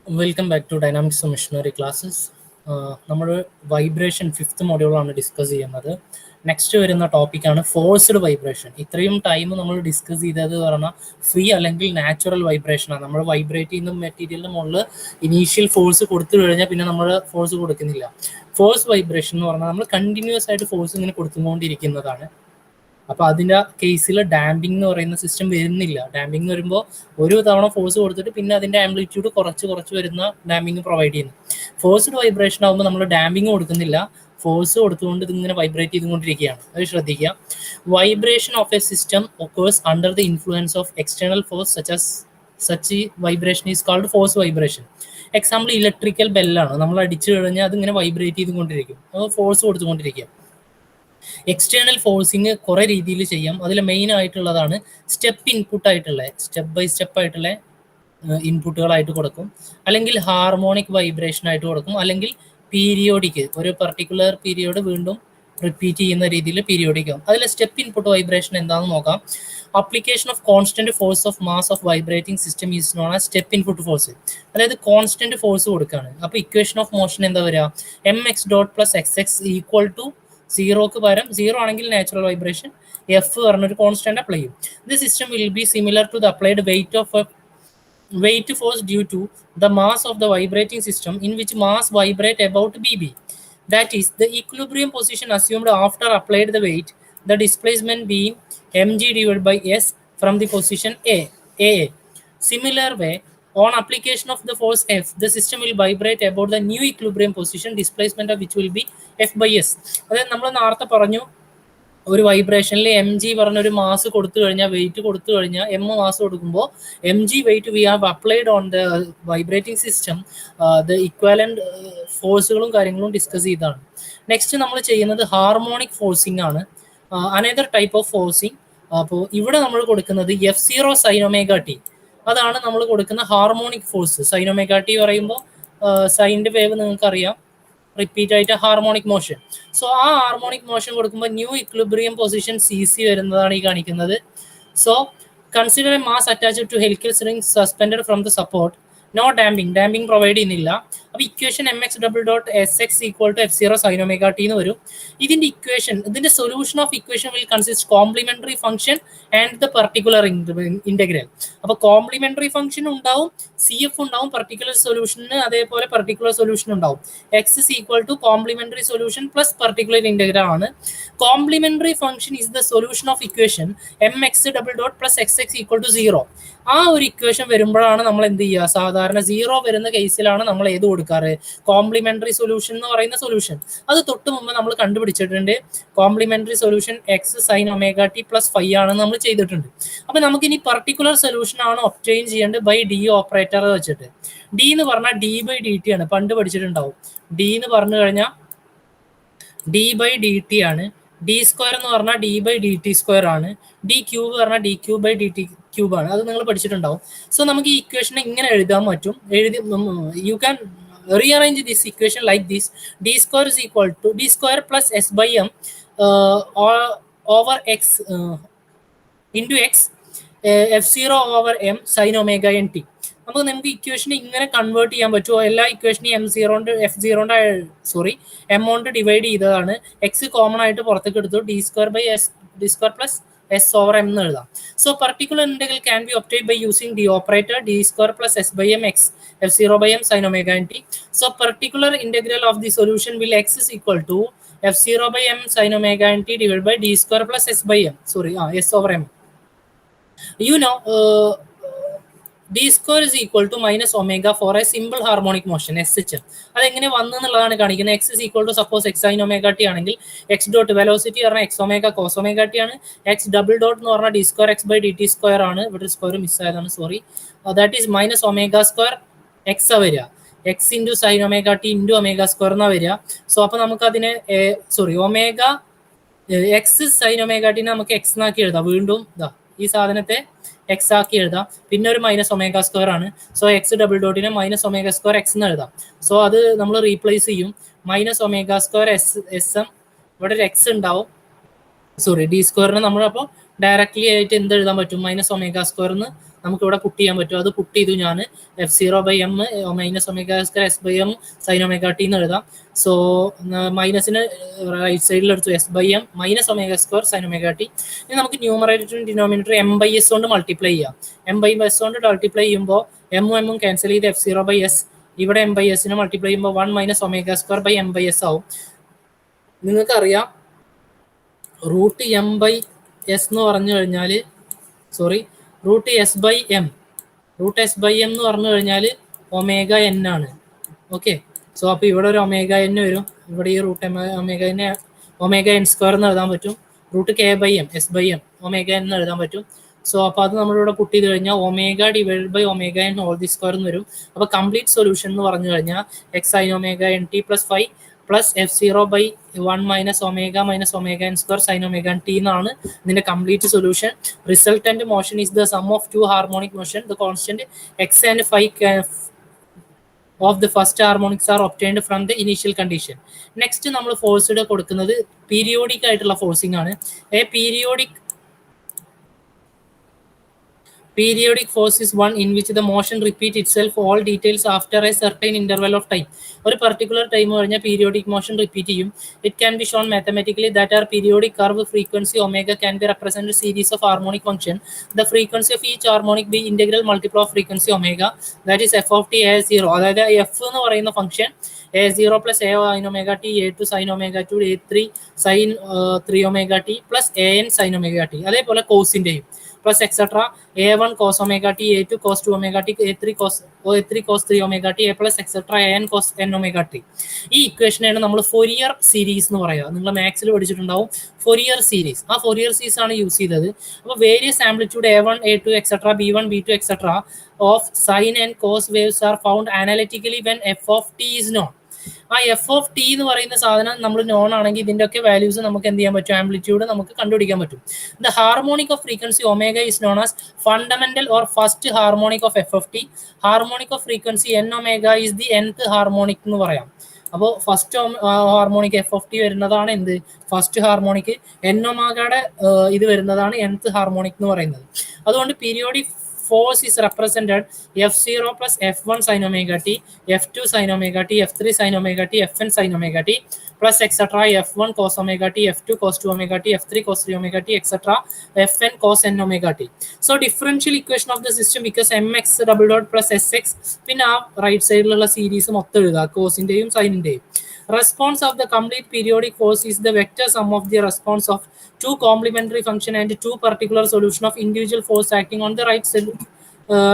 Welcome back to Dynamics of Machinery classes. നമ്മൾ vibration 5th മൊഡ്യൂളാണ് discuss ചെയ്യുന്നത്. Next വരുന്ന ടോപ്പിക്കാണ് ഫോഴ്സ്ഡ് വൈബ്രേഷൻ. ഇത്രയും ടൈം നമ്മൾ ഡിസ്കസ് ചെയ്തത് പറഞ്ഞാൽ ഫ്രീ അല്ലെങ്കിൽ നാച്ചുറൽ വൈബ്രേഷനാണ്. നമ്മൾ വൈബ്രേറ്റ് ചെയ്യുന്ന മെറ്റീരിയലിന് മുകളിൽ ഇനീഷ്യൽ ഫോഴ്സ് കൊടുത്തു കഴിഞ്ഞാൽ പിന്നെ നമ്മൾ ഫോഴ്സ് കൊടുക്കുന്നില്ല. ഫോഴ്സ് വൈബ്രേഷൻ എന്ന് പറഞ്ഞാൽ നമ്മൾ കണ്ടിന്യൂസ് ആയിട്ട് ഫോഴ്സ് ഇങ്ങനെ കൊടുത്തുകൊണ്ടിരിക്കുന്നതാണ്. അപ്പോൾ അതിൻ്റെ കേസിൽ ഡാമ്പിംഗ് എന്ന് പറയുന്ന സിസ്റ്റം വരുന്നില്ല. ഡാമ്പിംഗ് എന്ന് വരുമ്പോൾ ഒരു തവണ ഫോഴ്സ് കൊടുത്തിട്ട് പിന്നെ അതിൻ്റെ ആംപ്ലിറ്റ്യൂഡ് കുറച്ച് വരുന്ന ഡാമ്പിംഗ് പ്രൊവൈഡ് ചെയ്യുന്നു. ഫോഴ്സ്ഡ് വൈബ്രേഷൻ ആകുമ്പോൾ നമ്മൾ ഡാമ്പിംഗ് കൊടുക്കുന്നില്ല, ഫോഴ്സ് കൊടുത്തുകൊണ്ട് ഇതിങ്ങനെ വൈബ്രേറ്റ് ചെയ്തുകൊണ്ടിരിക്കുകയാണ്. അത് ശ്രദ്ധിക്കുക. Vibration of a system occurs under the influence of external force such vibration is called force vibration. Example electrical ബെല്ലാണ്. നമ്മൾ അടിച്ചു കഴിഞ്ഞാൽ അതിങ്ങനെ വൈബ്രേറ്റ് ചെയ്തുകൊണ്ടിരിക്കും, അത് ഫോഴ്സ് കൊടുത്തുകൊണ്ടിരിക്കുക. എക്സ്റ്റേണൽ ഫോഴ്സിങ് കുറേ രീതിയിൽ ചെയ്യാം. അതിൽ മെയിൻ ആയിട്ടുള്ളതാണ് സ്റ്റെപ്പ് ഇൻപുട്ട് ആയിട്ടുള്ള സ്റ്റെപ്പ് ബൈ സ്റ്റെപ്പ് ആയിട്ടുള്ള ഇൻപുട്ടുകളായിട്ട് കൊടുക്കും, അല്ലെങ്കിൽ ഹാർമോണിക് വൈബ്രേഷൻ ആയിട്ട് കൊടുക്കും, അല്ലെങ്കിൽ പീരിയോഡിക് ഒരു പർട്ടിക്കുലർ പീരിയോഡ് വീണ്ടും റിപ്പീറ്റ് ചെയ്യുന്ന രീതിയിൽ പീരിയോഡിക് ആവും. അതിൽ സ്റ്റെപ്പ് ഇൻപുട്ട് വൈബ്രേഷൻ എന്താണെന്ന് നോക്കാം. Application of constant force of mass of vibrating system is known as step input force. അതായത് കോൺസ്റ്റന്റ് ഫോഴ്സ് കൊടുക്കുകയാണ്. അപ്പോൾ ഇക്വേഷൻ ഓഫ് മോഷൻ എന്താ വരിക? mx dot plus X equal to സീറോക്ക് പകരം സീറോ ആണെങ്കിൽ നാച്ചുറൽ വൈബ്രേഷൻ, എഫ് പറഞ്ഞൊരു കോൺസ്റ്റന്റ് അപ്ലൈ ചെയ്യും. The system will be similar to the applied weight force due to the mass of the vibrating system in which mass vibrate about bb. That is, the equilibrium position assumed after applied the weight, the displacement being mg divided by s from the position a. Similar way, on application of the force F, the system will vibrate about the new equilibrium position, displacement of which will be F by S. അതായത് നമ്മൾ നേരത്തെ പറഞ്ഞു, ഒരു വൈബ്രേഷനിൽ M G പറഞ്ഞൊരു mass കൊടുത്തു കഴിഞ്ഞാൽ, weight കൊടുത്തു കഴിഞ്ഞാൽ, എം മാസ് കൊടുക്കുമ്പോൾ M G weight we have applied on the vibrating system, the equivalent ഫോഴ്സുകളും കാര്യങ്ങളും ഡിസ്കസ് ചെയ്താണ്. നെക്സ്റ്റ് നമ്മൾ ചെയ്യുന്നത് ഹാർമോണിക് ഫോഴ്സിംഗ് ആണ്, അനദർ ടൈപ്പ് ഓഫ് ഫോഴ്സിംഗ്. അപ്പോൾ ഇവിടെ നമ്മൾ കൊടുക്കുന്നത് F0 sin omega t, അതാണ് നമ്മൾ കൊടുക്കുന്ന harmonic force. Sine omega t പറയുമ്പോൾ സൈൻ്റെ വേവ് നിങ്ങൾക്കറിയാം, റിപ്പീറ്റ് ആയിട്ട് ഹാർമോണിക് മോഷൻ. സോ ആ ഹാർമോണിക് മോഷൻ കൊടുക്കുമ്പോൾ ന്യൂ ഇക്വിലിബ്രിയം പൊസിഷൻ CC വരുന്നതാണ് ഈ കാണിക്കുന്നത്. So consider a mass attached to helical spring suspended from the support, no damping provide ചെയ്യുന്നില്ല. അപ്പോൾ equation mx∬Sx equal to F0 sin omega t എന്ന് വരും. ഇതിന്റെ solution of equation will consist complementary function and the particular integral. അപ്പോൾ complementary function ഉണ്ടാവും, CF ഉണ്ടാവും, particular സൊല്യൂഷന് അതേപോലെ പർട്ടിക്കുലർ സൊല്യൂഷൻ ഉണ്ടാവും. X is equal to complementary solution plus particular integral ആണ്. Complementary function is the solution of equation mx∬Xx equal to 0. ആ ഒരു equation വരുമ്പോഴാണ് നമ്മൾ എന്ത് ചെയ്യുക? സാധാരണ 0 വരുന്ന കേസിലാണ് നമ്മൾ ഏത് കൊടുക്കാറ്? കോംപ്ലിമെന്ററി സൊല്യൂഷൻ എന്ന് പറയുന്ന സൊല്യൂഷൻ. അത് തൊട്ട് മുമ്പ് നമ്മൾ കണ്ടുപിടിച്ചിട്ടുണ്ട്. Complementary solution X sine omega T plus 5 ആണെന്ന് നമ്മൾ ചെയ്തിട്ടുണ്ട്. അപ്പൊ നമുക്ക് ഇനി പർട്ടിക്കുലർ സൊല്യൂഷൻ ആണ് ഒബ്റ്റെയിൻ ചെയ്യേണ്ടത് ബൈ ഡി ഓപ്പറേറ്റർ വെച്ചിട്ട്. ഡി എന്ന് പറഞ്ഞാൽ ഡി ബൈ ഡി ടി ആണ്, പണ്ട് പഠിച്ചിട്ടുണ്ടാവും. ഡി എന്ന് പറഞ്ഞു കഴിഞ്ഞാൽ ഡി ബൈ ഡി ടി ആണ്. ഡി സ്ക്വയർ എന്ന് പറഞ്ഞാൽ d by d t square ആണ്. ഡി ക്യൂബ് പറഞ്ഞാൽ d cube by d t cube ആണ്. അത് നിങ്ങൾ പഠിച്ചിട്ടുണ്ടാവും. സോ നമുക്ക് ഈ ഇക്വേഷനെ ഇങ്ങനെ എഴുതാൻ പറ്റും. You can rearrange this equation like this: d square is equal to d square plus s by m over x into x f0 over m sin omega n t. അപ്പോൾ നമുക്ക് ഇക്വേഷനെ ഇങ്ങനെ കൺവേർട്ട് ചെയ്യാൻ പറ്റുമോ? എല്ലാ ഇക്വേഷനും എം കൊണ്ട് divide ചെയ്തതാണ്. X common ആയിട്ട് പുറത്തേക്ക് എടുത്തു, d square plus s over m എന്ന് എഴുതാം. So particular integral can be obtain by using d operator, d square plus s by m x f0 by m sin omega n t. So particular integral of the solution will x is equal to f0 by m sin omega n t divided by d square plus s by m. S over m. You know, d square is equal to minus omega for a simple harmonic motion SH. അതെങ്ങനെ വന്നെന്നുള്ളതാണ് കാണിക്കുന്നത്. x is equal to suppose x sin omega t ആണെങ്കിൽ x dot velocity പറഞ്ഞാൽ x omega cos omega t ആണ്. x double dot എന്ന് പറഞ്ഞാൽ d square x by dt square ആണ്. ഇവിടെ square മിസ്സായതാണ്, sorry. That is minus omega square X വരിക, X into sine omega T into omega square എന്നാ വരിക. സോ അപ്പോൾ നമുക്ക് അതിനെ ഒമേഗ എക്സ് സൈൻ ഒമേഗ ടിനെ നമുക്ക് എക്സ് എന്നാക്കി എഴുതാം. വീണ്ടും ഈ സാധനത്തെ എക്സ് ആക്കി എഴുതാം. പിന്നെ ഒരു മൈനസ് ഒമേഗ സ്ക്വയർ ആണ്. സോ എക്സ് ഡബിൾ ഡോട്ടിനെ മൈനസ് ഒമേഗ സ്ക്വയർ എക്സ് എന്ന് എഴുതാം. സോ അത് നമ്മൾ റീപ്ലേസ് ചെയ്യും. Minus omega square S M, ഇവിടെ ഒരു എക്സ് ഉണ്ടാവും, ഡി സ്ക്വയറിന് നമ്മളപ്പോൾ ഡയറക്റ്റ്ലി ആയിട്ട് എന്ത് എഴുതാൻ പറ്റും? മൈനസ് ഒമേഗ സ്ക്വയർ എന്ന് നമുക്ക് ഇവിടെ പുട്ട് ചെയ്യാൻ പറ്റും. അത് പുട്ട് ചെയ്തു ഞാൻ f0/m minus omega square s/m sign omega t എന്ന് എഴുതാം. സോ മൈനസിന് റൈറ്റ് സൈഡിൽ എടുത്തു s/m minus omega square sine omega t. ഇനി നമുക്ക് ന്യൂമറേറ്ററും ഡിനോമിനേറ്റർ m/s കൊണ്ട് മൾട്ടിപ്ലൈ ചെയ്യാം. m/s കൊണ്ട് മൾട്ടിപ്ലൈ ചെയ്യുമ്പോൾ m ക്യാൻസൽ ചെയ്ത് f0/s, ഇവിടെ m/s നെ മൾട്ടിപ്ലൈ ചെയ്യുമ്പോൾ 1 minus omega square by m/s ആവും. നിങ്ങൾക്കറിയാം റൂട്ട് m/s എന്ന് പറഞ്ഞു കഴിഞ്ഞാൽ റൂട്ട് s/m എന്ന് പറഞ്ഞു കഴിഞ്ഞാൽ ഒമേഗ n ആണ്. ഓക്കെ, സോ അപ്പോൾ ഇവിടെ ഒരു ഒമേഗ n വരും. ഇവിടെ ഈ റൂട്ട് ഒമേഗ n സ്ക്വയർ എന്ന് എഴുതാൻ പറ്റും. Root k/m s/m omega n എന്ന് എഴുതാൻ പറ്റും. സോ അപ്പോൾ അത് നമ്മളിവിടെ പുട്ട് ചെയ്ത് കഴിഞ്ഞാൽ omega divide by omega n whole the square എന്ന് വരും. അപ്പോൾ കംപ്ലീറ്റ് സൊല്യൂഷൻ എന്ന് പറഞ്ഞു കഴിഞ്ഞാൽ x sine omega n t plus 5 plus f0/1 minus omega n square sine omega t എന്നാണ് ഇതിന്റെ complete solution. Resultant motion is the sum of two harmonic motion. The constant x and phi of the first harmonics are obtained from the initial condition. Next നമ്മൾ forced കൊടുക്കുന്നത് periodic ആയിട്ടുള്ള forcing ആണ്. A periodic force is one in which the motion repeats itself all details after a certain interval of time. ഒരു particular time കഴിഞ്ഞാൽ periodic motion repeat ചെയ്യും. It can be shown mathematically that our periodic curve frequency omega can be represented series of harmonic function. The frequency of each harmonic be integral multiple of frequency omega, that is f of t a0. അതായത് f എന്ന് പറയുന്ന function a0 plus a sin omega t, a2 sin omega 2, a3 sin 3 omega t plus an sin omega t. അതേപോലെ കോസിന്റെയും plus etc. a1 cos omega t, a2 cos 2 omega t, a3 cos 3 omega t, a plus etc. an cos n omega t. ഈ ഇക്വേഷനാണ് നമ്മൾ Fourier series എന്ന് പറയുക. നിങ്ങൾ മാത്സിൽ പഠിച്ചിട്ടുണ്ടാവും Fourier series. ആ Fourier series ആണ് യൂസ് ചെയ്തത്. അപ്പോൾ various amplitude a1 a2 etc. b1 b2 etc. Of sine and cos waves are found analytically when F of T is known. ആ എഫ് ഓഫ് ടി എന്ന് പറയുന്ന സാധനം നമ്മൾ നോൺ ആണെങ്കിൽ ഇതിന്റെ ഒക്കെ വാല്യൂസ് നമുക്ക് എന്ത് ചെയ്യാൻ പറ്റും, ആംപ്ലിറ്റ്യൂഡ് നമുക്ക് കണ്ടുപിടിക്കാൻ പറ്റും. The harmonic of frequency omega is known as fundamental or first harmonic of F of T. Harmonic of frequency N omega is the nth harmonic എന്ന് പറയാം. അപ്പോൾ first harmonic F of T വരുന്നതാണ് എന്ത്, first harmonic. N ഒമേഗയുടെ ഇത് വരുന്നതാണ് nth harmonic എന്ന് പറയുന്നത്. അതുകൊണ്ട് periodic force is represented f0 plus f1 sin omega t, f2 sin omega t, f3 sin omega t, fn sin omega t plus etc. f1 cos omega t, f2 cos 2 omega t, f3 cos 3 omega t etc. fn cos n omega t. So differential equation of the system because mx double dot plus sx പിന്നെ ആ right സൈഡിലുള്ള series മൊത്തം എഴുതുക, കോസിന്റെയും സൈനിന്റെയും. Response of the complete periodic force is the vector sum of the response of two complementary function and two particular solution of individual force acting on the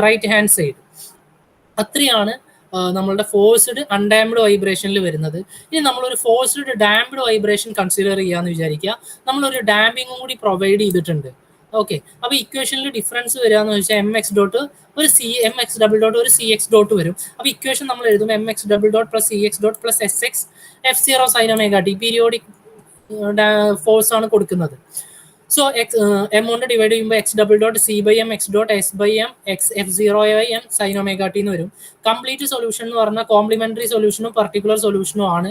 right hand side. അത്രയാണ് നമ്മളുടെ forced undamped വൈബ്രേഷനിൽ വരുന്നത്. ഇനി നമ്മളൊരു forced damped vibration consider ചെയ്യാന്ന് വിചാരിക്കുക. നമ്മളൊരു ഡാമ്പിങ്ങും കൂടി provide ചെയ്തിട്ടുണ്ട്. ഓക്കെ, അപ്പോൾ ഇക്വേഷനിൽ ഡിഫറൻസ് വരികയെന്ന് വെച്ചാൽ എം എക്സ് ഡോട്ട് ഒരു എം എക്സ് ഡബിൾ ഡോട്ട് ഒരു സി എക്സ് ഡോട്ട് വരും. അപ്പോൾ ഇക്വേഷൻ നമ്മൾ എഴുതും m x double dot plus c x dot plus s x f0 sin omega t. Periodic force ആണ് കൊടുക്കുന്നത്. സോ എം കൊണ്ട് ഡിവൈഡ് ചെയ്യുമ്പോൾ x double dot c by m x dot s by m x f0/m sine omega t എന്ന് വരും. Complete solution എന്ന് പറഞ്ഞാൽ complementary സൊല്യൂഷനും particular സൊല്യൂഷനും ആണ്.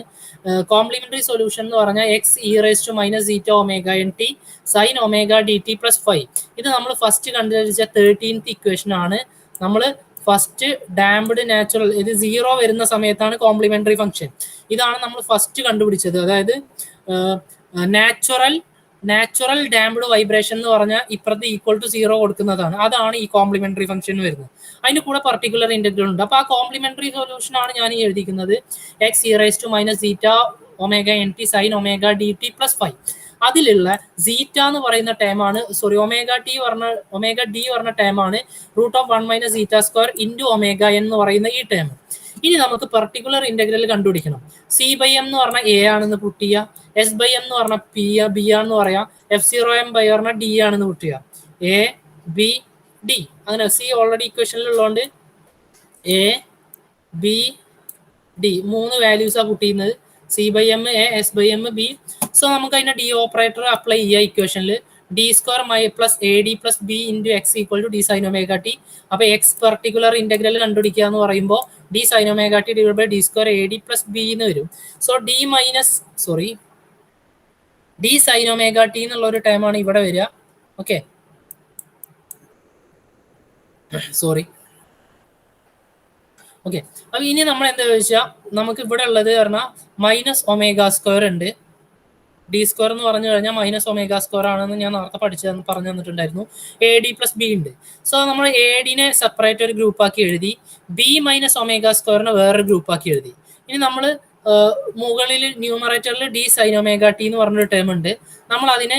കോംപ്ലിമെന്ററി സൊല്യൂഷൻ എന്ന് പറഞ്ഞാൽ x e raise to minus zeta omega n t sine omega d t plus 5. ഇത് നമ്മൾ ഫസ്റ്റ് കണ്ടുപിടിച്ച 13th ഇക്വേഷൻ ആണ്. നമ്മൾ ഫസ്റ്റ് ഡാംപ്ഡ് നാച്ചുറൽ, ഇത് 0 വരുന്ന സമയത്താണ് കോംപ്ലിമെന്ററി ഫംഗ്ഷൻ. ഇതാണ് നമ്മൾ ഫസ്റ്റ് കണ്ടുപിടിച്ചത്. അതായത് നാച്ചുറൽ ഡാംപ്ഡ് വൈബ്രേഷൻ എന്ന് പറഞ്ഞാൽ ഇപ്പുറത്ത് ഈക്വൽ ടു 0 കൊടുക്കുന്നതാണ്. അതാണ് ഈ കോംപ്ലിമെന്ററി ഫംഗ്ഷൻ വരുന്നത്. അതിന് കൂടെ പർട്ടിക്കുലർ ഇന്റഗ്രൽ ഉണ്ട്. അപ്പോൾ ആ കോംപ്ലിമെന്ററി സൊല്യൂഷൻ ആണ് ഞാൻ ഈ എഴുതിക്കുന്നത് x e raise to minus zeta omega n t sine omega d t plus 5. അതിലുള്ള സീറ്റ എന്ന് പറയുന്ന ടേമാണ്, ഒമേഗ ഡി പറഞ്ഞ ടേമാണ് √1 minus zeta square into omega n എന്ന് പറയുന്ന ഈ ടേം. ഇനി നമുക്ക് പർട്ടിക്കുലർ ഇന്റഗ്രൽ കണ്ടുപിടിക്കണം. സി ബൈ എം എന്ന് പറഞ്ഞാൽ എ ആണെന്ന് പുട്ട് ചെയ്യുക, എസ് ബൈ എം എന്ന് പറഞ്ഞാൽ ബി ആണെന്ന് പറയാം, f0m ബൈ പറഞ്ഞാൽ ഡി ആണെന്ന് പുട്ട് ചെയ്യുക. എ ബി ഡി, അങ്ങനെ സി ഓൾറെഡി ഇക്വേഷനിലുള്ളതുകൊണ്ട് എ ബി ഡി 3 വാല്യൂസാണ് പുട്ട് ചെയ്യുന്നത്. C by m a, s by m b. So നമുക്ക് അതിന്റെ ഡി ഓപ്പറേറ്റർ അപ്ലൈ ചെയ്യുക ഇക്വേഷനിൽ. D square my plus a d plus b into x equal to d sine omega t. അപ്പോൾ x particular integral കണ്ടുപിടിക്കുക എന്ന് പറയുമ്പോൾ d sine omega t divide by d square a d plus b എന്ന് വരും. So D sine omega T എന്നുള്ള ഒരു ടൈമാണ് ഇവിടെ വരിക. Okay, sorry. ഓക്കെ, അപ്പൊ ഇനി നമ്മൾ എന്താ ചോദിച്ചാൽ നമുക്ക് ഇവിടെ ഉള്ളത് പറഞ്ഞാൽ മൈനസ് ഒമേഗ സ്ക്വയർ ഉണ്ട്. ഡി സ്ക്വയർ എന്ന് പറഞ്ഞു കഴിഞ്ഞാൽ മൈനസ് ഒമേഗ സ്ക്വയർ ആണെന്ന് ഞാൻ നേരത്തെ പറഞ്ഞു തന്നിട്ടുണ്ടായിരുന്നു. എ ഡി പ്ലസ് ബി ഉണ്ട്. സോ നമ്മൾ എ ഡിനെ സെപ്പറേറ്റ് ഒരു ഗ്രൂപ്പ് ആക്കി എഴുതി, ബി മൈനസ് ഒമേഗ സ്ക്വയറിനെ വേറൊരു ഗ്രൂപ്പ് ആക്കി എഴുതി. ഇനി നമ്മൾ മുകളിൽ ന്യൂമറേറ്ററിൽ ഡി സൈൻ ഒമേഗ ടി എന്ന് പറഞ്ഞൊരു ടേം ഉണ്ട്. നമ്മൾ അതിനെ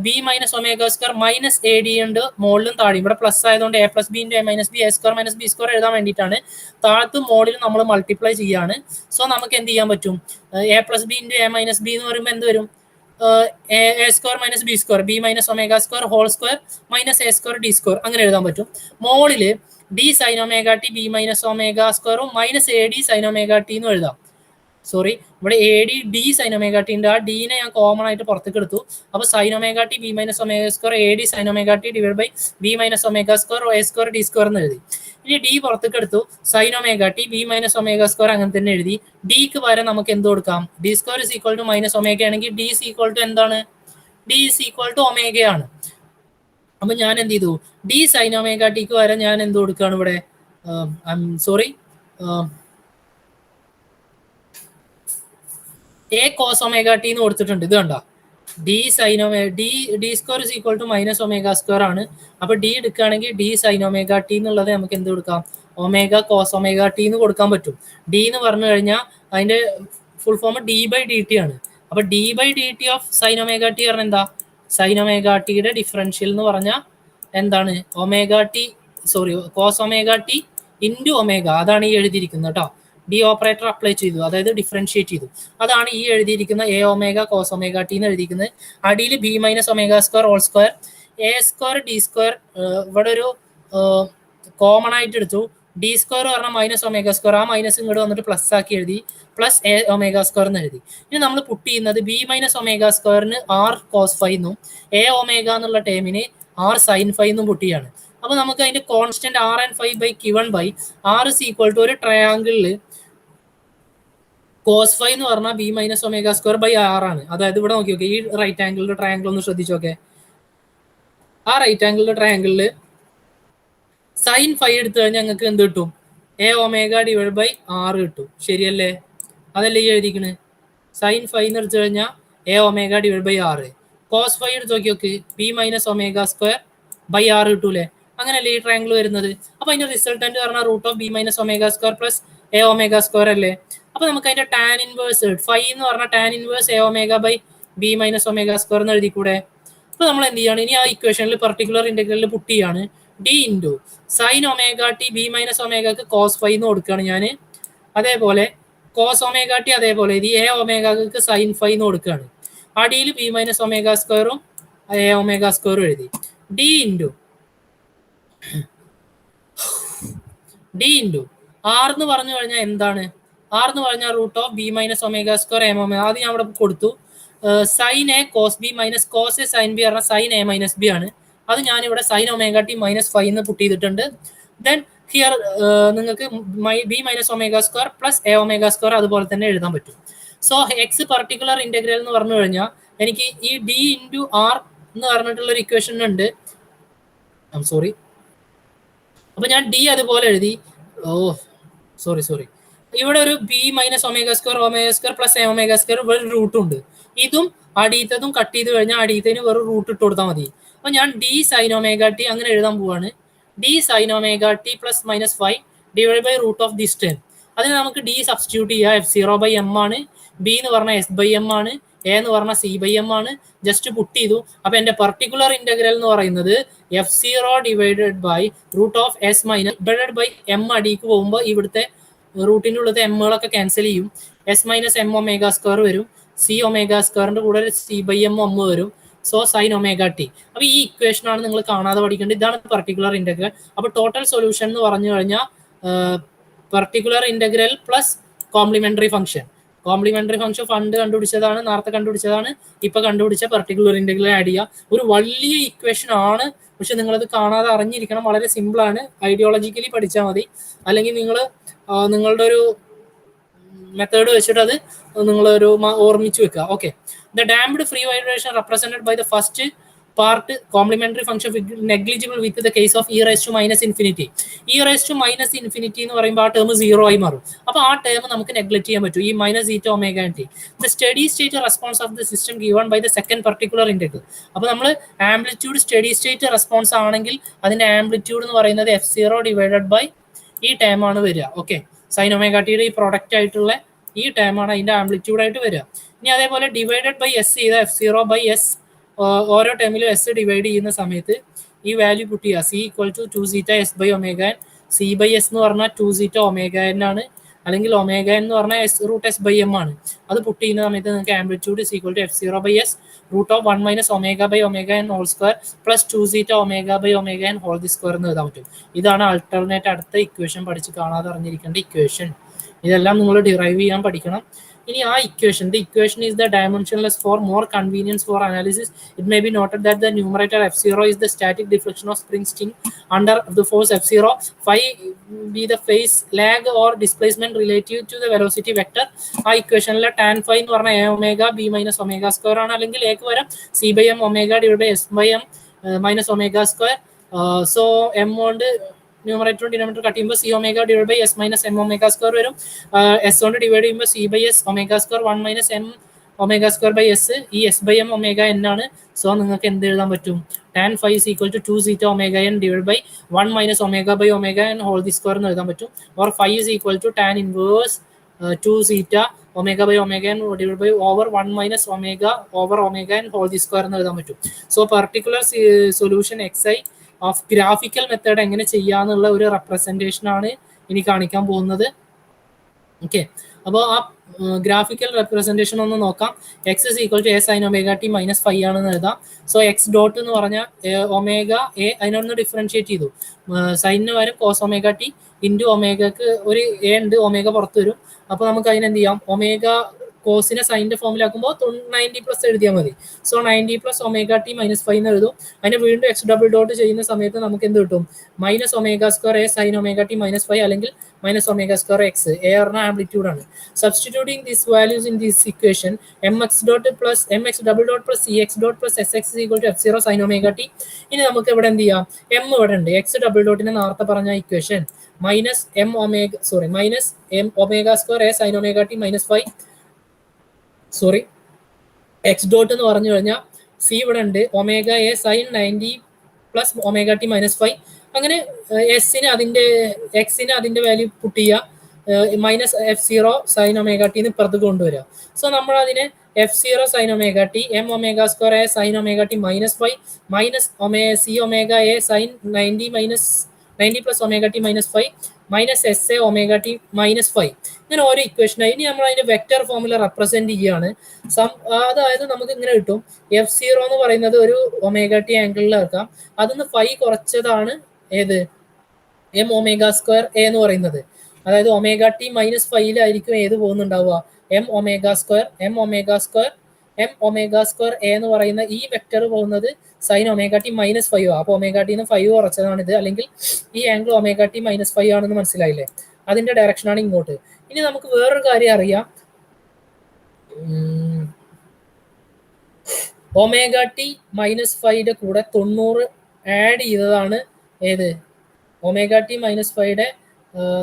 B minus omega square minus a D ഉണ്ട് മുകളിലും താഴെ. ഇവിടെ പ്ലസ് ആയതുകൊണ്ട് A plus b into a minus B, A square minus b square എഴുതാൻ വേണ്ടിയിട്ടാണ്. താഴത്തും മുകളിലും നമ്മൾ മൾട്ടിപ്ലൈ ചെയ്യാണ്. സോ നമുക്ക് എന്ത് ചെയ്യാൻ പറ്റും? A plus b into a minus b എന്ന് പറയുമ്പോൾ എന്ത് വരും? A square minus b square, b minus omega square whole square minus a square d square, അങ്ങനെ എഴുതാൻ പറ്റും. മോളില് d sine omega t b minus omega സ്ക്വയറും minus a d sine omega t എന്ന് എഴുതാം. സോറി, ഇവിടെ a d d sine omega t ഉണ്ട്. ആ ഡീനെ ഞാൻ കോമൺ ആയിട്ട് പുറത്തേക്ക് എടുത്തു. അപ്പൊ sine omega t b minus omega square a d sine omega t divide by b minus omega square a square d square എന്ന് എഴുതി. ഇനി ഡി പുറത്തേക്ക് എടുത്തു, sine omega t b minus omega square അങ്ങനെ തന്നെ എഴുതി. ഡിക്ക് പകരം നമുക്ക് എന്ത് കൊടുക്കാം? D square is equal to minus omega ആണെങ്കിൽ ഡി ഇസ് ഈക്വൽ ടു എന്താണ്? D is equal to omega ആണ്. അപ്പൊ ഞാൻ എന്ത് ചെയ്തു? ഡി സൈൻ ഒമേഗ ടിക്ക് പകരം ഞാൻ എന്ത് കൊടുക്കുകയാണ് ഇവിടെ? Sorry, a cos omega t എന്ന് കൊടുത്തിട്ടുണ്ട്. ഇത് കണ്ട, d sine omega d square is equal to minus omega square ആണ്. അപ്പൊ ഡി എടുക്കുകയാണെങ്കിൽ ഡി സൈൻ ഒമേഗ ടി എന്നുള്ളത് നമുക്ക് എന്ത് കൊടുക്കാം? ഒമേഗ കോസ് ഒമേഗ ടി എന്ന് കൊടുക്കാൻ പറ്റും. ഡി എന്ന് പറഞ്ഞു കഴിഞ്ഞാൽ അതിന്റെ full form d by d t ആണ്. അപ്പൊ d by d t of sine omega t പറഞ്ഞാൽ എന്താ? സൈൻ ഒമേഗ ടിയുടെ ഡിഫറൻഷ്യൽ എന്ന് പറഞ്ഞാൽ എന്താണ്? Omega t, sorry, cos omega T into omega. അതാണ് ഈ എഴുതിയിരിക്കുന്നത് കേട്ടോ. ഡി ഓപ്പറേറ്റർ അപ്ലൈ ചെയ്തു, അതായത് ഡിഫറൻഷിയേറ്റ് ചെയ്തു. അതാണ് ഈ എഴുതിയിരിക്കുന്ന a omega cos omega t എന്ന് എഴുതിയിരിക്കുന്നത്. അടിയിൽ b minus omega square whole square a square d square. ഇവിടെ ഒരു കോമൺ ആയിട്ട് എടുത്തു. ഡി സ്ക്വയർ പറഞ്ഞാൽ മൈനസ് ഒമേഗ സ്ക്വയർ, ആ മൈനസ് ഇങ്ങോട്ട് വന്നിട്ട് പ്ലസ് ആക്കി എഴുതി, പ്ലസ് എ ഒമേഗ സ്ക്വയർ എന്ന് എഴുതി. ഇനി നമ്മൾ പുട്ട് ചെയ്യുന്നത് ബി മൈനസ് ഒമേഗ സ്ക്വയറിന് ആർ കോസ് ഫൈ എന്നും എ ഒമേഗ എന്നുള്ള ടേമിന് ആർ സൈൻ ഫൈ എന്നും പുട്ട് ചെയ്യാണ്. അപ്പൊ നമുക്ക് അതിന്റെ constant r and five by ക്യൂൺ by r is equal to ഒരു ട്രയാങ്കിളിൽ കോസ് ഫൈ എന്ന് പറഞ്ഞാൽ b minus omega square by r ആണ്. അതായത് ഇവിടെ നോക്കി നോക്കി, ഈ റൈറ്റ് ആംഗിളിന്റെ ട്രയാങ്കിൾ ഒന്ന് ശ്രദ്ധിച്ചോക്കെ. ആ റൈറ്റ് ആംഗിളിന്റെ ട്രയാങ്കിളിൽ സൈൻ ഫൈ എടുത്തു കഴിഞ്ഞാൽ ഞങ്ങൾക്ക് എന്ത് കിട്ടും? A omega divide by r കിട്ടും. ശരിയല്ലേ? അതല്ലേ ഈ എഴുതിക്കണ്? സൈൻ ഫൈ എന്ന് എടുത്തു കഴിഞ്ഞാൽ a omega divide by r. Cos phi എടുത്ത് നോക്കി നോക്ക്, b minus omega square by r കിട്ടൂലേ? അങ്ങനെയല്ലേ ഈ ട്രയാങ്കിൾ വരുന്നത്? അപ്പൊ അതിന്റെ റിസൾട്ടന്റ് പറഞ്ഞാൽ root of B minus omega square plus A omega square അല്ലേ? അപ്പൊ നമുക്ക് അതിന്റെ ടാൻ ഇൻവേഴ്സ് ഫൈ എന്ന് പറഞ്ഞാൽ tan inverse a omega by b minus omega square എന്ന് എഴുതിക്കൂടെ? അപ്പൊ നമ്മൾ എന്ത് ചെയ്യാണ്? ഇനി ആ ഇക്വേഷനിൽ പർട്ടിക്കുലർ ഇന്റഗ്രലിൽ പുട്ട് ചെയ്യാണ്. D into sine omega t b minus ഒമേഗക്ക് കോസ് ഫൈ എന്ന് കൊടുക്കുകയാണ് ഞാൻ. അതേപോലെ കോസ് ഒമേഗ ടി അതേപോലെ ഇത് എ ഒമേഗക്ക് സൈൻ ഫൈ എന്ന് കൊടുക്കുകയാണ്. അടിയിൽ ബി മൈനസ് ഒമേഗ സ്ക്വയറും എ ഒമേഗ സ്ക്വയറും എഴുതി. ഡി ഇൻറ്റു ആർ എന്ന് പറഞ്ഞു കഴിഞ്ഞാൽ എന്താണ്? ആർ എന്ന് പറഞ്ഞാൽ root of B minus omega square M omega. അത് ഞാൻ അവിടെ കൊടുത്തു. Sine A cos B minus cos A sine B പറഞ്ഞാൽ സൈൻ എ മൈനസ് ബി ആണ്. അത് ഞാനിവിടെ sine omega T minus five എന്ന് പുട്ട് ചെയ്തിട്ടുണ്ട്. ദെൻ ഹിയർ നിങ്ങൾക്ക് B minus omega square plus A omega square അതുപോലെ തന്നെ എഴുതാൻ പറ്റും. സോ എക്സ് പർട്ടിക്കുലർ ഇന്റഗ്രൽ എന്ന് പറഞ്ഞു കഴിഞ്ഞാൽ എനിക്ക് ഈ ഡി ഇൻറ്റു ആർ എന്ന് പറഞ്ഞിട്ടുള്ള ഒരു ഇക്വേഷൻ ഉണ്ട്. സോറി, അപ്പൊ ഞാൻ ഡി അതുപോലെ എഴുതി. സോറി, ഇവിടെ ഒരു B minus omega square plus A omega square ഒരു റൂട്ട് ഉണ്ട്. ഇതും അടിയത്തതും കട്ട് ചെയ്ത് കഴിഞ്ഞാൽ അടിയത്തതിന് വേറെ റൂട്ട് ഇട്ട് കൊടുത്താൽ മതി. അപ്പൊ ഞാൻ ഡി സൈൻ ഒമേഗ ടി അങ്ങനെ എഴുതാൻ പോവാണ്. D sine omega T plus minus five divide by root of this term. അതിന് നമുക്ക് ഡി സബ്സ്റ്റിറ്റ്യൂട്ട് ചെയ്യാം. എഫ് സീറോ ബൈ എം ആണ്, ബി എന്ന് പറഞ്ഞാൽ എസ് ബൈ എം ആണ്, എ എന്ന് പറഞ്ഞാൽ സി ബൈ എം ആണ്. ജസ്റ്റ് പുട്ട് ചെയ്തു. അപ്പൊ എന്റെ പർട്ടിക്കുലർ ഇന്റഗ്രൽ എന്ന് പറയുന്നത് F zero divided by root of S minus divided by M അടിക്ക് പോകുമ്പോൾ ഇവിടുത്തെ റൂട്ടിൻ്റെ ഉള്ളത് എമ്മുകളൊക്കെ ക്യാൻസൽ ചെയ്യും. S minus M omega square വരും. സി ഒമേഗ സ്ക്വയറിന്റെ കൂടെ സി ബൈ എം വരും. So sine omega t. അപ്പൊ ഈ ഇക്വേഷൻ ആണ് നിങ്ങൾ കാണാതെ പഠിക്കേണ്ടത്. ഇതാണ് പർട്ടിക്കുലർ ഇന്റഗ്രൽ. അപ്പൊ ടോട്ടൽ സൊല്യൂഷൻ എന്ന് പറഞ്ഞു കഴിഞ്ഞാൽ particular integral plus complementary function. Complementary function ഫണ്ട് കണ്ടുപിടിച്ചതാണ്, നേരത്തെ കണ്ടുപിടിച്ചതാണ്, ഇപ്പൊ കണ്ടുപിടിച്ച പർട്ടിക്കുലർ ഇന്റഗ്രൽ ആഡ് ചെയ്യുക. ഒരു വലിയ ഇക്വേഷൻ ആണ്, പക്ഷെ നിങ്ങളത് കാണാതെ അറിഞ്ഞിരിക്കണം. വളരെ സിമ്പിൾ ആണ്. ഐഡിയോളജിക്കലി പഠിച്ചാൽ മതി. അല്ലെങ്കിൽ നിങ്ങൾ നിങ്ങളുടെ ഒരു മെത്തേഡ് വെച്ചിട്ട് അത് നിങ്ങളൊരു ഓർമ്മിച്ച് വെക്കുക. Okay, the damped free vibration represented by the first part complementary function negligible with the case of e raised to minus infinity. e raised to minus infinity എന്ന് പറയുമ്പോൾ ആ ടേം 0 ആയി മാറും. അപ്പോൾ ആ ടേം നമുക്ക് നെഗ്ലക്ട് ചെയ്യാൻ പറ്റും, E minus eta omega T. The steady state response of the system given by the second particular integral. അപ്പോൾ നമ്മൾ ആംപ്ലിറ്റ്യൂഡ് സ്റ്റഡി സ്റ്റേറ്റ് റെസ്പോൺസ് ആണെങ്കിൽ അതിന്റെ ആംപ്ലിറ്റ്യൂഡ് എന്ന് പറയുന്നത് f0 ഡിവൈഡഡ് ബൈ ഈ ടേം ആണ് വരിക. ഓക്കെ, സൈൻ ഒമേഗ ടിയുടെ ഈ പ്രൊഡക്റ്റ് ആയിട്ടുള്ള ഈ ടേം ആണ് അതിന്റെ ആംപ്ലിറ്റ്യൂഡ് ആയിട്ട് വരിക. ഇനി അതേപോലെ ഡിവൈഡഡ് ബൈ എസ് ചെയ്ത f0 ബൈ എസ്, ഓരോ ടേമിലും എസ് ഡിവൈഡ് ചെയ്യുന്ന സമയത്ത് ഈ വാല്യൂ പുട്ട് ചെയ്യുക. C equal to 2 zeta s by omega n. C by s എന്ന് പറഞ്ഞാൽ 2 സീറ്റ ഒമേഗ എൻ ആണ്, അല്ലെങ്കിൽ ഒമേഗ എൻ എന്ന് പറഞ്ഞാൽ s root S by M ആണ്. അത് പുട്ട് ചെയ്യുന്ന സമയത്ത് നിങ്ങൾക്ക് amplitude is equal to f0 by s root of 1 minus omega by omega n whole square plus 2 zeta omega by omega n whole the square എന്ന് എഴുതാൻ പറ്റും. ഇതാണ് alternate അടുത്ത ഇക്വേഷൻ പഠിച്ച് കാണാതെ അറിഞ്ഞിരിക്കേണ്ട ഇക്വേഷൻ. ഇതെല്ലാം നിങ്ങൾ ഡിറൈവ് ചെയ്യാൻ പഠിക്കണം. ഇനി ആ equation, the equation is the dimensionless for more convenience for analysis. It may be noted that the numerator f0 is the static deflection of spring sting under the force f0. Phi be the phase lag or displacement relative to the velocity vector. ആ ഇക്വേഷനിലെ tan phi എന്ന് പറഞ്ഞാൽ a omega b minus omega square ആണ്, അല്ലെങ്കിൽ a ക്ക് വരാം c by m omega divide by s by m minus omega square. So m കൊണ്ട് ന്യൂമറേറ്ററും denominator cut ചെയ്യുമ്പോൾ c omega divide by S minus M omega square വരും. S കൊണ്ട് divide ചെയ്യുമ്പോൾ c by S omega square 1 minus M omega square by s. ഈ S by m omega N ആണ്. So നിങ്ങൾക്ക് എന്ത് എഴുതാൻ പറ്റും? tan phi is equal to 2 zeta omega n divided by 1 minus omega by omega n whole the square എന്ന് എഴുതാൻ പറ്റും. or phi is equal to tan inverse 2 zeta omega by omega n divided by over 1 minus omega over omega n whole the square എന്ന് എഴുതാൻ പറ്റും. So particular solution xi of graphical method എങ്ങനെ ചെയ്യാന്നുള്ള ഒരു representation ആണ് ഇനി കാണിക്കാൻ പോകുന്നത്. Okay, അപ്പോൾ ആ ഗ്രാഫിക്കൽ റെപ്രസെന്റേഷൻ ഒന്ന് നോക്കാം. X is equal to A sine omega T minus five ആണെന്ന് എഴുതാം. സോ എക്സ് ഡോട്ട് എന്ന് പറഞ്ഞാൽ ഒമേഗ എ, അതിനൊന്ന് ഡിഫറൻഷിയേറ്റ് ചെയ്തു. സൈനിന് പകരം കോസ് ഒമേഗ ടി ഇൻറ്റു ഒമേഗക്ക് ഒരു എ ഉണ്ട്, ഒമേഗ പുറത്ത് വരും. അപ്പോൾ നമുക്ക് അതിനെന്ത് ചെയ്യാം? ഒമേഗ കോസിനെ സൈനിന്റെ ഫോമിലാക്കുമ്പോൾ 90 പ്ലസ് എഴുതിയാൽ മതി. So 90 plus omega T minus five എന്ന് എഴുതും. അതിന് വീണ്ടും എക്സ് ഡബിൾ ഡോട്ട് ചെയ്യുന്ന സമയത്ത് നമുക്ക് എന്ത് കിട്ടും? Minus omega square A sine omega T minus five, അല്ലെങ്കിൽ minus omega square x. A പറഞ്ഞ ആംപ്ലിറ്റ്യൂഡ് ആണ്. Substituting these values in this equation m x dot plus m x double dot plus c x dot plus s x equal to f0 sine omega t. ഇനി നമുക്ക് ഇവിടെ എന്ത് ചെയ്യാം? M ഇവിടെ ഉണ്ട്. X double ഡോട്ടിനെ നേരത്തെ പറഞ്ഞ equation minus M omega minus M omega square A sine omega T minus five, X dot എന്ന് പറഞ്ഞു കഴിഞ്ഞാൽ സി ഇവിടെ ഉണ്ട്, omega A sine 90 plus omega T minus five. അങ്ങനെ എക്സിന് അതിന്റെ വാല്യൂ പുട്ട് ചെയ്യുക, minus f0 sine omega T ഇപ്പുറത്ത് കൊണ്ടുവരിക. സോ നമ്മൾ അതിനെ f0 sine omega T M omega square A sine omega T minus five minus C omega A sine 90 plus omega T minus five minus S A omega T minus five. ഇങ്ങനെ ഓരോ ഇക്വേഷനായി. ഇനി നമ്മൾ അതിന്റെ vector ഫോമിൽ represent ചെയ്യുകയാണ്. അതായത് നമുക്ക് ഇങ്ങനെ കിട്ടും, f0 എന്ന് പറയുന്നത് ഒരു ഒമേഗ ടി ആംഗിളിൽ വെക്കാം. അതിന്ന് ഫൈവ് കുറച്ചതാണ് ഏത്? എം ഒമേഗ സ്ക്വയർ എ എന്ന് പറയുന്നത്. അതായത് ഒമേഗ ടി മൈനസ് ഫൈവിലായിരിക്കും ഏത് പോകുന്നുണ്ടാവുക? എം ഒമേഗ സ്ക്വയർ എ എന്ന് പറയുന്ന ഈ വെക്ടർ പോകുന്നത് sign omega T minus five. അപ്പോൾ ഒമേഗ ടിന്ന് ഫൈവ് കുറച്ചതാണ് ഇത്, അല്ലെങ്കിൽ ഈ angle omega T minus five ആണെന്ന് മനസ്സിലായില്ലേ? അതിന്റെ ഡയറക്ഷനാണ് ഇങ്ങോട്ട്. ഇനി നമുക്ക് വേറൊരു കാര്യം അറിയാം. ഒമേഗ ടി മൈനസ് ഫൈവിന്റെ കൂടെ 90 ആഡ് ചെയ്തതാണ് ഏത്? ഒമേഗ ടി മൈനസ് ഫൈവിന്റെ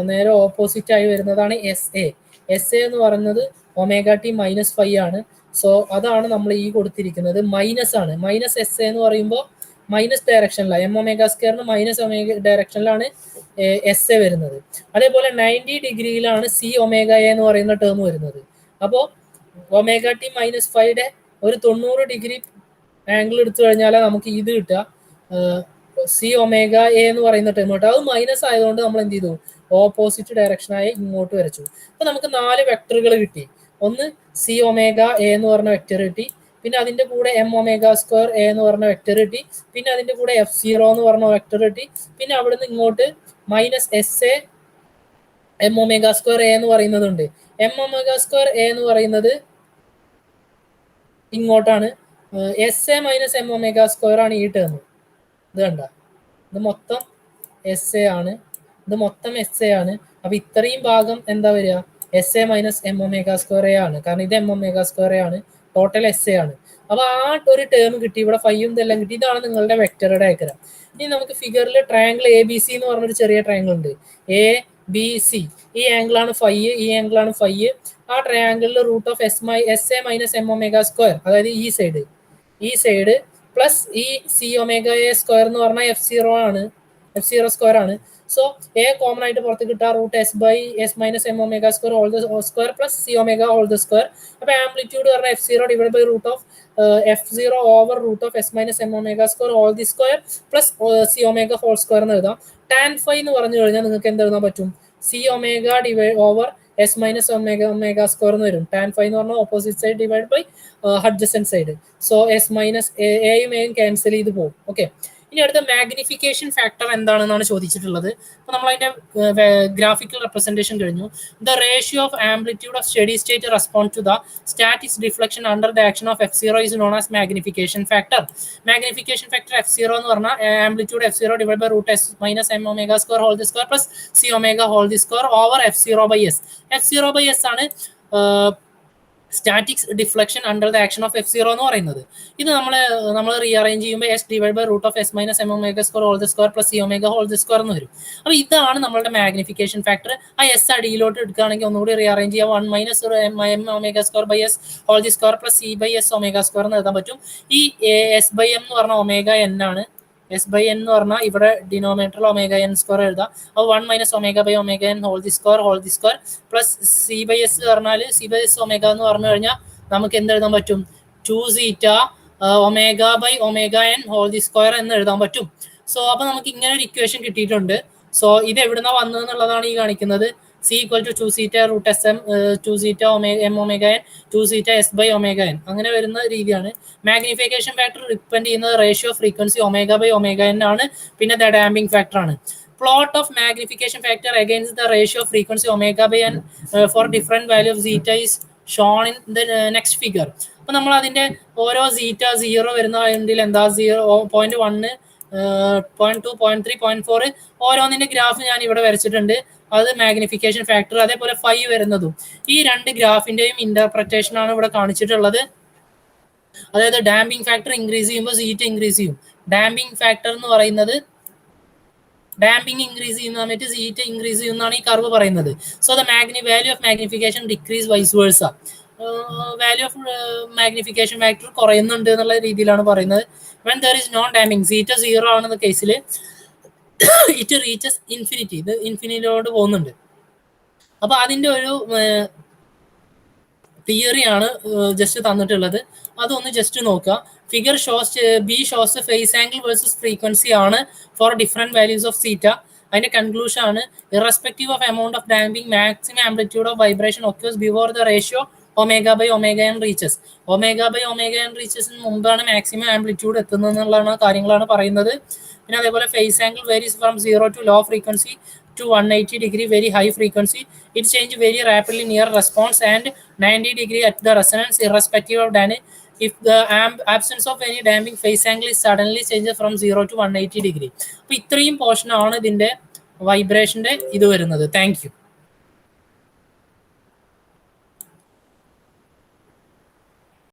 നേരെ ഓപ്പോസിറ്റ് ആയി വരുന്നതാണ് എസ് എ. എസ് എ എന്ന് പറയുന്നത് ഒമേഗ ടി മൈനസ് ഫൈവ് ആണ്. സോ അതാണ് നമ്മൾ ഈ കൊടുത്തിരിക്കുന്നത്, മൈനസ് ആണ്. മൈനസ് എസ് എ എന്ന് പറയുമ്പോൾ മൈനസ് ഡയറക്ഷനിലാണ്, എം ഒമേഗ സ്ക്വയറിന് മൈനസ് ഒമേഗ ഡയറക്ഷനിലാണ് എസ് എ വരുന്നത്. അതേപോലെ 90 ഡിഗ്രിയിലാണ് സി ഒമേഗ എ എന്ന് പറയുന്ന ടേം വരുന്നത്. അപ്പോൾ ഒമേഗ ടി മൈനസ് ഫൈവിന്റെ ഒരു 90 ഡിഗ്രി ആംഗിൾ എടുത്തു കഴിഞ്ഞാൽ നമുക്ക് ഇത് കിട്ടുക, സി ഒമേഗ എ എന്ന് പറയുന്ന ടേം കിട്ടുക. അത് മൈനസ് ആയതുകൊണ്ട് നമ്മൾ എന്ത് ചെയ്തു? ഓപ്പോസിറ്റ് ഡയറക്ഷനായി ഇങ്ങോട്ട് വരച്ചു. അപ്പൊ നമുക്ക് 4 വെക്ടറുകൾ കിട്ടി. ഒന്ന് സി ഒമേഗ എ എന്ന് പറഞ്ഞ വെക്ടർ കിട്ടി, പിന്നെ അതിന്റെ കൂടെ എം ഒമേഗ സ്ക്വയർ എ എന്ന് പറഞ്ഞ വെക്ടർ കിട്ടി, പിന്നെ അതിന്റെ കൂടെ f0 എന്ന് പറഞ്ഞ വെക്ടർ കിട്ടി, പിന്നെ അവിടുന്ന് ഇങ്ങോട്ട് minus S A M omega square A എന്ന് പറയുന്നതുണ്ട്. എം ഒമേഗ സ്ക്വയർ എ എന്ന് പറയുന്നത് ഇങ്ങോട്ടാണ്. S a minus M omega square ആണ് ഈ ടേം. ഇത് കണ്ട, ഇത് മൊത്തം എസ് എ ആണ്, ഇത് മൊത്തം എസ് എ ആണ്. അപ്പൊ ഇത്രയും ഭാഗം എന്താ വരിക? S a minus M omega square A ആണ്. കാരണം ഇത് എം ഒമേഗ സ്ക്വയർ എ ആണ്, ടോട്ടൽ എസ് എ ആണ്. അപ്പോൾ ആ ഒരു ടേം കിട്ടി, ഇവിടെ ഫൈയും ഇതെല്ലാം കിട്ടി. ഇതാണ് നിങ്ങളുടെ വെക്ടറുടെ ഡയഗ്രാം. ഇനി നമുക്ക് ഫിഗറിൽ ട്രയാങ്കിൾ എ ബി സി എന്ന് പറഞ്ഞൊരു ചെറിയ ട്രയാങ്കിൾ ഉണ്ട്, എ ബി സി. ഈ ആംഗിളാണ് ഫൈ, ഈ ആംഗിളാണ് ഫൈ. ആ ട്രയാങ്കിളിൽ root of s a minus M omega square, അതായത് ഈ സൈഡ് പ്ലസ് ഈ സി ഒമേഗ എ സ്ക്വയർ എന്ന് പറഞ്ഞാൽ F0 സ്ക്വയർ ആണ്. സോ എ കോമൺ ആയിട്ട് പുറത്ത് കിട്ടുക root S by S minus M omega square whole the square plus C omega whole the square. അപ്പോൾ ആംപ്ലിറ്റ്യൂഡ് പറഞ്ഞാൽ F0 divide by root of F0 over root of S minus M omega square whole the square plus C omega whole square എന്ന് എഴുതാം. Tan phi എന്ന് പറഞ്ഞു കഴിഞ്ഞാൽ നിങ്ങൾക്ക് എന്ത് എഴുതാൻ പറ്റും? C omega divide over S minus omega square എന്ന് വരും. ടാൻ ഫൈ എന്ന് പറഞ്ഞാൽ opposite side divide by adjacent side. So S minus എയും എയും ക്യാൻസൽ ചെയ്ത് പോകും. ഓക്കെ, ഇനി അടുത്ത മാഗ്നിഫിക്കേഷൻ ഫാക്ടർ എന്താണെന്നാണ് ചോദിച്ചിട്ടുള്ളത്. അപ്പോൾ നമ്മൾ അതിന്റെ ഗ്രാഫിക്കൽ റെപ്രസെന്റേഷൻ കഴിഞ്ഞു. The ratio of amplitude of study state respond to the static deflection under the action of F0 is known as magnification factor. Magnification factor F0 എന്ന് പറഞ്ഞാൽ amplitude F0 divide by root s minus M omega square whole the square plus C omega whole the square over F0 by s. F0 by s ആണ് statics deflection under the action of F0 എന്ന് പറയുന്നത്. ഇത് നമ്മൾ rearrange ചെയ്യുമ്പോൾ S divide by root of S minus M omega square whole the square plus C omega whole the square എന്ന് വരും. അപ്പോൾ ഇതാണ് നമ്മളുടെ മാഗ്നിഫിക്കേഷൻ ഫാക്ടർ. ആ എസ് അടിയിലോട്ട് എടുക്കുകയാണെങ്കിൽ ഒന്നുകൂടി റീഅറേഞ്ച് ചെയ്യുക, 1 minus M omega square by S whole the square plus C by S omega square എന്ന് എഴുതാൻ പറ്റും. ഈ എസ് ബൈ എം എന്ന് പറഞ്ഞാൽ ഒമേഗ എൻ ആണ്. എസ് ബൈ എൻ എന്ന് പറഞ്ഞാൽ ഇവിടെ ഡിനോമിനേറ്ററിൽ ഒമേഗ എൻ സ്ക്വയർ എഴുതാം. അപ്പോൾ 1 minus omega by omega n whole the square plus C by s പറഞ്ഞാൽ സി ബൈ എസ് ഒമേഗ എന്ന് പറഞ്ഞു കഴിഞ്ഞാൽ നമുക്ക് എന്ത് എഴുതാൻ പറ്റും? 2 zeta omega by omega n whole the square എന്ന് എഴുതാൻ പറ്റും. സോ അപ്പോൾ നമുക്ക് ഇങ്ങനെ ഒരു ഇക്വേഷൻ കിട്ടിയിട്ടുണ്ട്. സോ ഇത് എവിടുന്ന വന്നതെന്നുള്ളതാണ് ഈ കാണിക്കുന്നത്. C equal to 2 zeta root s m 2 zeta m omega n 2 zeta s by omega n അങ്ങനെ വരുന്ന രീതിയാണ്. മാഗ്നിഫിക്കേഷൻ ഫാക്ടർ ഡിപ്പെൻഡ് ചെയ്യുന്നത് ratio frequency omega by omega N ആണ്. പിന്നെ ദ ഡാമ്പിംഗ് ഫാക്ടർ ആണ്. Plot of magnification factor against the ratio frequency omega by n for different value of zeta is shown in the next figure. അപ്പോൾ നമ്മൾ അതിന്റെ ഓരോ സീറ്റ 0 വരുന്ന എന്താ 0.1 0.2 0.3 0.4 ഓരോന്നിന്റെ graph ഞാൻ ഇവിടെ വരച്ചിട്ടുണ്ട്. അത് മാഗ്നിഫിക്കേഷൻ ഫാക്ടർ. അതേപോലെ 5 വരുന്നതും ഈ രണ്ട് ഗ്രാഫിന്റെയും ഇന്റർപ്രിറ്റേഷൻ ആണ് ഇവിടെ കാണിച്ചിട്ടുള്ളത്. അതായത് ഡാമ്പിംഗ് ഫാക്ടർ ഇൻക്രീസ് ചെയ്യുമ്പോൾ സീറ്റ ഇൻക്രീസ് ചെയ്യും. ഡാമ്പിംഗ് ഫാക്ടർ എന്ന് പറയുന്നത് ഡാമ്പിംഗ് ഇൻക്രീസ് ചെയ്യുന്ന സമയത്ത് സീറ്റ ഇൻക്രീസ് ചെയ്യുന്നതാണ് ഈ കർവ് പറയുന്നത്. So the value of magnification decrease vice versa. Value of magnification factor കുറയുന്നുണ്ട് എന്നുള്ള രീതിയിലാണ് പറയുന്നത്. When there is non damping zeta 0 ആണെന്ന കേസിൽ ഇറ്റ് റീച്ചസ് ഇൻഫിനിറ്റി. ഇത് ഇൻഫിനിറ്റിയിലോട്ട് പോകുന്നുണ്ട്. അപ്പൊ അതിന്റെ ഒരു തിയറിയാണ് ജസ്റ്റ് തന്നിട്ടുള്ളത്. അതൊന്ന് ജസ്റ്റ് നോക്കുക. Figure shows phase angle versus frequency ആണ് for different values of zeta. അതിന്റെ കൺക്ലൂഷൻ ആണ് irrespective of amount of damping maximum amplitude of vibration occurs before the ratio omega by omega n reaches. Omega by omega n റീച്ചസിന് മുമ്പാണ് maximum amplitude എത്തുന്നത് എന്നുള്ള കാര്യങ്ങളാണ് പറയുന്നത്. പിന്നെ അതേപോലെ phase angle varies from 0 to low frequency to 180 degree very high frequency. It changes very rapidly near response and 90 degree at the resonance irrespective of damping. If the absence of any damping, phase angle is suddenly changes from 0 to 180 degree. അപ്പോൾ ഇത്രയും portion ആണ് ഇതിന്റെ വൈബ്രേഷന്റെ ഇത് വരുന്നത്. Thank you.